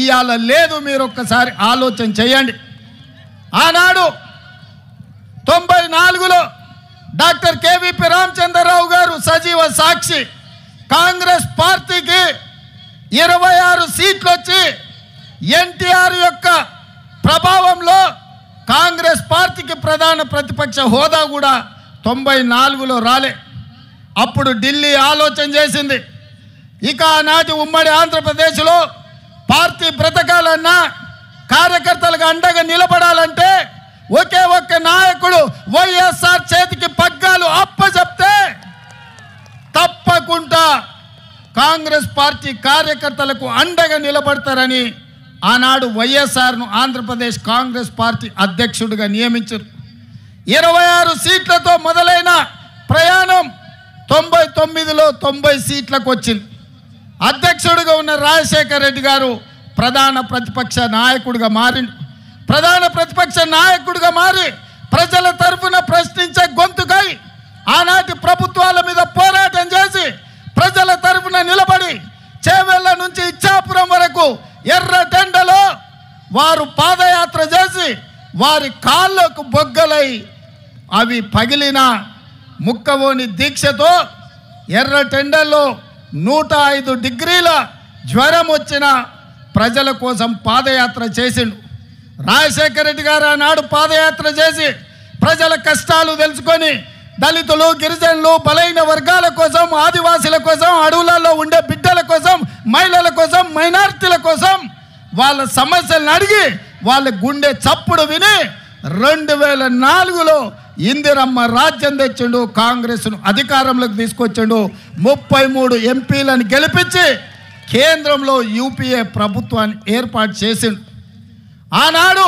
ఇవాళ లేదు. మీరు ఒక్కసారి ఆలోచన చేయండి. ఆనాడు 94లో డాక్టర్ కేవీపీ రామచంద్రరావు గారు సజీవ సాక్షి. కాంగ్రెస్ పార్టీకి 26 సీట్లు వచ్చి ఎన్టీఆర్ యొక్క ప్రభావంలో కాంగ్రెస్ పార్టీకి ప్రధాన ప్రతిపక్ష హోదా కూడా 94లో రాలే. అప్పుడు ఢిల్లీ ఆలోచన చేసింది, ఇక ఆనాటి ఉమ్మడి ఆంధ్రప్రదేశ్లో పార్టీ బ్రతకాలన్నా కార్యకర్తలకు అండగా నిలబడాలంటే ఒకే ఒక్క నాయకుడు వైఎస్ఆర్ చేతికి పగ్గాలు అప్పచెప్తే తప్పకుండా కాంగ్రెస్ పార్టీ కార్యకర్తలకు అండగా నిలబడతారని ఆనాడు వైఎస్ఆర్ను ఆంధ్రప్రదేశ్ కాంగ్రెస్ పార్టీ అధ్యక్షుడిగా నియమించారు. 26 సీట్లతో మొదలైన ప్రయాణం 99లో 90 సీట్లకు వచ్చింది. అధ్యక్షుడిగా ఉన్న రాజశేఖర రెడ్డి గారు ప్రధాన ప్రతిపక్ష నాయకుడిగా మారిండు. ప్రధాన ప్రతిపక్ష నాయకుడిగా మారి ప్రజల తరఫున ప్రశ్నించే గొంతుకై ఆనాటి ప్రభుత్వాల మీద పోరాటం చేసి ప్రజల తరఫున నిలబడి చేవెళ్ళ నుంచి ఇచ్చాపురం వరకు ఎర్రటెండలో వారు పాదయాత్ర చేసి వారి కాళ్ళకు బొగ్గలై అవి పగిలిన ముక్కవోని దీక్షతో ఎర్రటెండల్లో 105 డిగ్రీల జ్వరం వచ్చిన ప్రజల కోసం పాదయాత్ర చేసిండు. రాజశేఖర రెడ్డి గారు ఆనాడు పాదయాత్ర చేసి ప్రజల కష్టాలు తెలుసుకొని దళితులు, గిరిజనులు, బలైన వర్గాల కోసం, ఆదివాసీల కోసం, అడవులలో ఉండే బిడ్డల కోసం, మహిళల కోసం, మైనారిటీల కోసం వాళ్ళ సమస్యలను అడిగి వాళ్ళ గుండె చప్పుడు విని 2004లో ఇందిరమ్మ రాజ్యం తెచ్చిండు. కాంగ్రెస్ను అధికారంలోకి తీసుకొచ్చిండు. 33 ఎంపీలను గెలిపించి కేంద్రంలో యూపీఏ ప్రభుత్వాన్ని ఏర్పాటు చేసిండు. ఆనాడు